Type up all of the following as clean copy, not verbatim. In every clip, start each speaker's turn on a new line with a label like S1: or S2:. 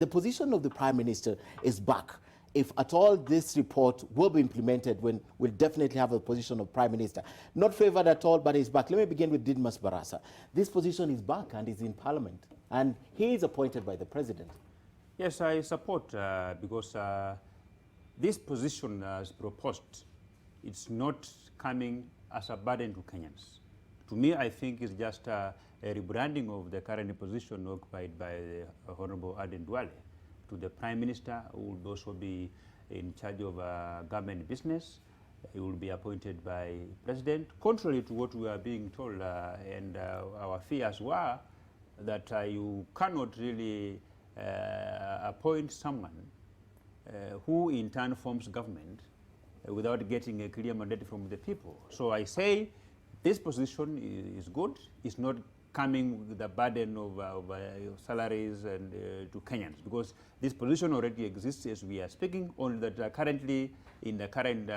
S1: The position of the Prime Minister is back. If at all this report will be implemented, when we'll definitely have a position of Prime Minister. Not favored at all, but he's back. Let me begin with Didmus Barasa. This position is back and is in Parliament. And he is appointed by the President.
S2: Yes, I support because this position as proposed, it's not coming as a burden to Kenyans. To me, I think it's just a rebranding of the current position occupied by the Honorable Aden Duale to the Prime Minister, who will also be in charge of government business. He will be appointed by President, contrary to what we are being told, and our fears were that you cannot really appoint someone who in turn forms government without getting a clear mandate from the people. So I say this position is good. It's not coming with the burden of salaries and to Kenyans, because this position already exists as we are speaking, only that currently in the current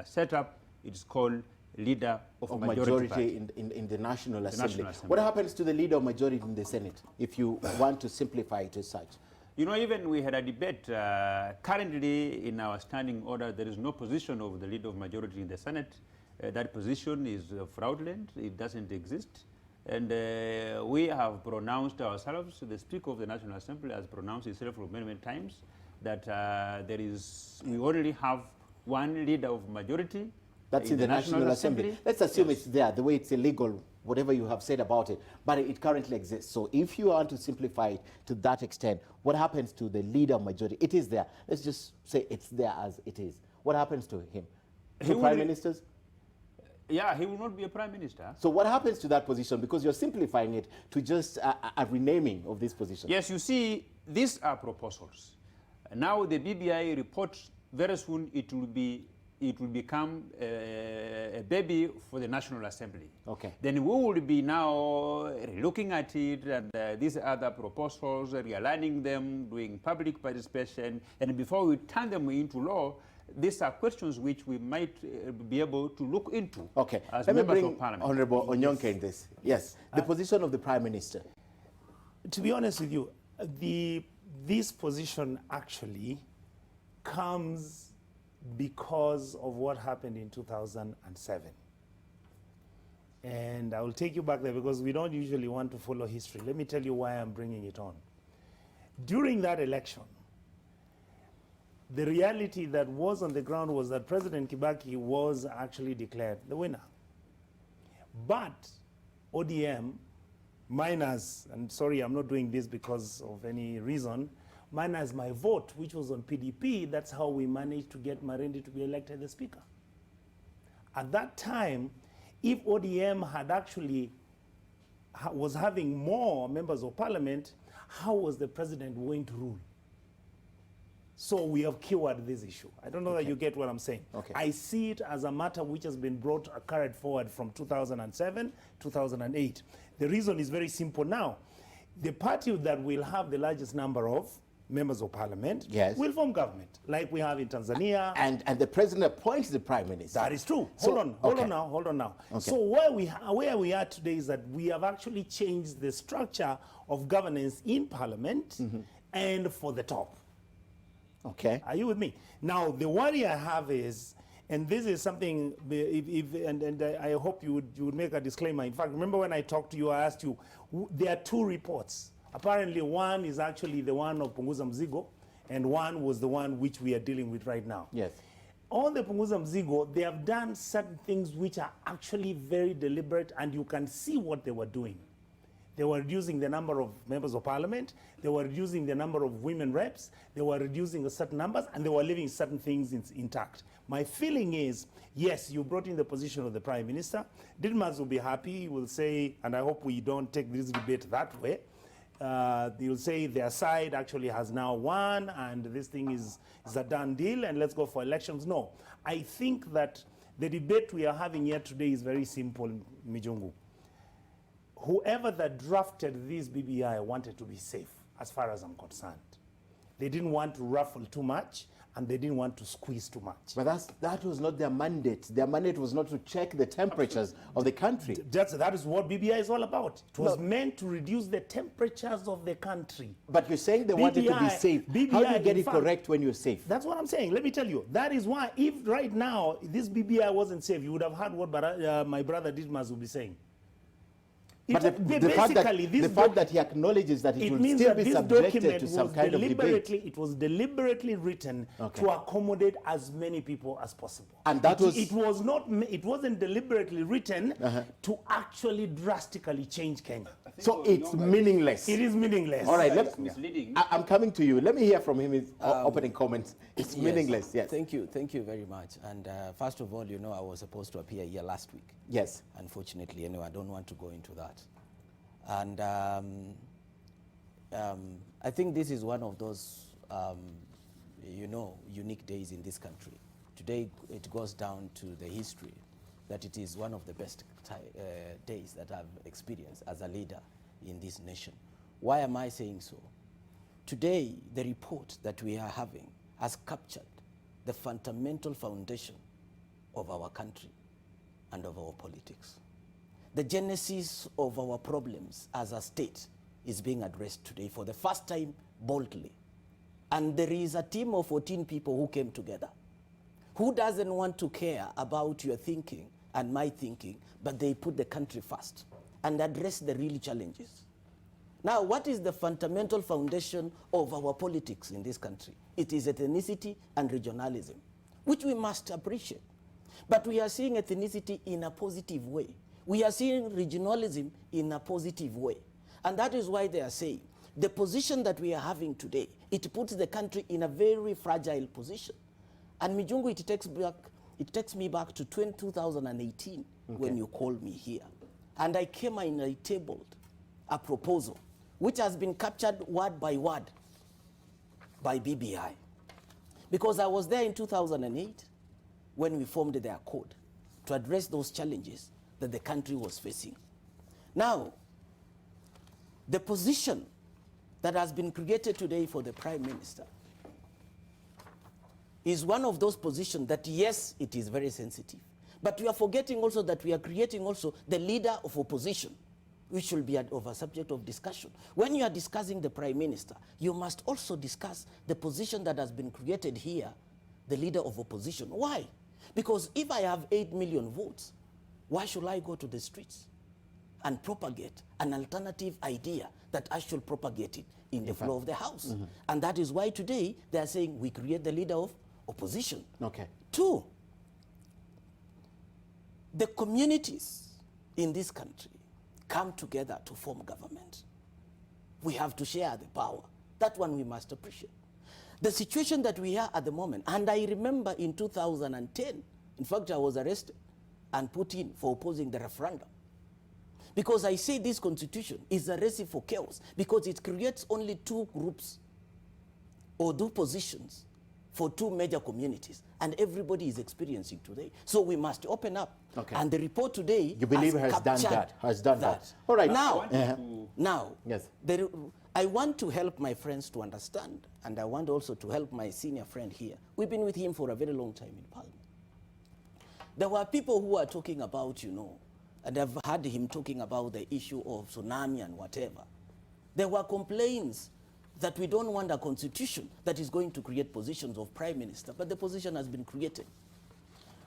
S2: setup it's called leader of majority
S1: in the National Assembly. What happens to the leader of majority in the Senate, if you want to simplify it as such?
S2: You know, even we had a debate. Currently, in our standing order, there is no position of the leader of majority in the Senate. That position is fraudulent. It doesn't exist. And we have pronounced ourselves, the Speaker of the National Assembly has pronounced himself for many, many times, that we only have one leader of majority.
S1: That's in the National Assembly. Let's assume it's there, the way it's illegal, whatever you have said about it, but it currently exists. So if you want to simplify it to that extent, what happens to the leader of majority? It is there. Let's just say it's there as it is. What happens to him? To prime ministers?
S2: Yeah, he will not be a prime minister.
S1: So what happens to that position? Because you're simplifying it to just a renaming of this position.
S2: Yes, you see, these are proposals. Now the BBI report, very soon it will become a baby for the National Assembly.
S1: Okay.
S2: Then we will be now looking at it and these other proposals, realigning them, doing public participation, and before we turn them into law, these are questions which we might be able to look into.
S1: Okay.
S2: As
S1: Let me
S2: members
S1: bring
S2: of Parliament.
S1: Honorable Onyonke in this. Yes, the position of the Prime Minister.
S3: To be honest with you, this position actually comes because of what happened in 2007. And I will take you back there because we don't usually want to follow history. Let me tell you why I'm bringing it on. During that election, the reality that was on the ground was that President Kibaki was actually declared the winner. But ODM, minus, and sorry, I'm not doing this because of any reason, minus my vote, which was on PDP, that's how we managed to get Marindi to be elected the Speaker. At that time, if ODM had actually was having more members of Parliament, how was the President going to rule? So we have cured this issue. I don't know that you get what I'm saying.
S1: Okay.
S3: I see it as a matter which has been carried forward from 2007, 2008. The reason is very simple now. The party that will have the largest number of members of Parliament will form government, like we have in Tanzania.
S1: And the President appoints the Prime Minister.
S3: That is true.
S1: So,
S3: hold on now.
S1: Okay.
S3: So where we are today is that we have actually changed the structure of governance in Parliament and for the top.
S1: Okay.
S3: Are you with me? Now, the worry I have is, and this is something, and I hope you would make a disclaimer. In fact, remember when I talked to you, I asked you, there are two reports. Apparently, one is actually the one of Punguza Mzigo, and one was the one which we are dealing with right now.
S1: Yes.
S3: On the Punguza Mzigo, they have done certain things which are actually very deliberate, and you can see what they were doing. They were reducing the number of members of Parliament, they were reducing the number of women reps, they were reducing certain numbers, and they were leaving certain things intact. My feeling is, yes, you brought in the position of the Prime Minister. Didmus will be happy, he will say, and I hope we don't take this debate that way, they'll say their side actually has now won, and this thing is a done deal, and let's go for elections. No, I think that the debate we are having here today is very simple, Mijungu. Whoever that drafted this BBI wanted to be safe, as far as I'm concerned. They didn't want to ruffle too much, and they didn't want to squeeze too much.
S1: But that was not their mandate. Their mandate was not to check the temperatures of the country.
S3: That is what BBI is all about. It was meant to reduce the temperatures of the country.
S1: But you're saying they wanted to be safe. How do you get it correct when you're safe?
S3: That's what I'm saying. Let me tell you. That is why, if right now this BBI wasn't safe, you would have heard what my brother Didmus would be saying.
S1: But the fact that he acknowledges that it will still be subjected to some kind of debate.
S3: It was deliberately written to accommodate as many people as possible.
S1: And that
S3: it wasn't deliberately written to actually drastically change Kenya.
S1: So it's meaningless.
S3: It is meaningless.
S1: All right, I'm coming to you. Let me hear from him his opening comments. It's meaningless, yes.
S4: Thank you very much. And first of all, you know, I was supposed to appear here last week.
S1: Yes.
S4: Unfortunately, anyway, I don't want to go into that. And I think this is one of those, you know, unique days in this country. Today, it goes down to the history that it is one of the best days that I've experienced as a leader in this nation. Why am I saying so? Today, the report that we are having has captured the fundamental foundation of our country and of our politics. The genesis of our problems as a state is being addressed today for the first time boldly. And there is a team of 14 people who came together. Who doesn't want to care about your thinking and my thinking, but they put the country first and address the real challenges. Now, what is the fundamental foundation of our politics in this country? It is ethnicity and regionalism, which we must appreciate. But we are seeing ethnicity in a positive way. We are seeing regionalism in a positive way. And that is why they are saying the position that we are having today, it puts the country in a very fragile position. And Mijungu, it takes me back to 2018 when you called me here. And I came and I tabled a proposal which has been captured word by word by BBI. Because I was there in 2008 when we formed their code to address those challenges that the country was facing. Now, the position that has been created today for the Prime Minister is one of those positions that, yes, it is very sensitive. But we are forgetting also that we are creating also the leader of opposition, which will be of a subject of discussion. When you are discussing the Prime Minister, you must also discuss the position that has been created here, the leader of opposition. Why? Because if I have 8 million votes, why should I go to the streets and propagate an alternative idea that I should propagate it in the floor of the House? And that is why today they are saying we create the leader of opposition.
S1: Okay.
S4: 2, the communities in this country come together to form government. We have to share the power. That one we must appreciate. The situation that we are at the moment, and I remember in 2010, in fact, I was arrested and put in for opposing the referendum. Because I say this constitution is a recipe for chaos because it creates only 2 groups or 2 positions for 2 major communities, and everybody is experiencing today. So we must open up. Okay. And the report today,
S1: you believe has done that. All right.
S4: Now,
S1: yes.
S4: I want to help my friends to understand, and I want also to help my senior friend here. We've been with him for a very long time in Parliament. There were people who were talking about, you know, and I've heard him talking about the issue of tsunami and whatever. There were complaints that we don't want a constitution that is going to create positions of prime minister, but the position has been created.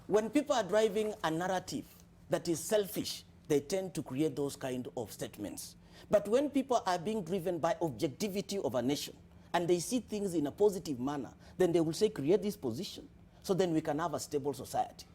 S4: When people are driving a narrative that is selfish, they tend to create those kind of statements. But when people are being driven by objectivity of a nation, and they see things in a positive manner, then they will say, create this position, so then we can have a stable society.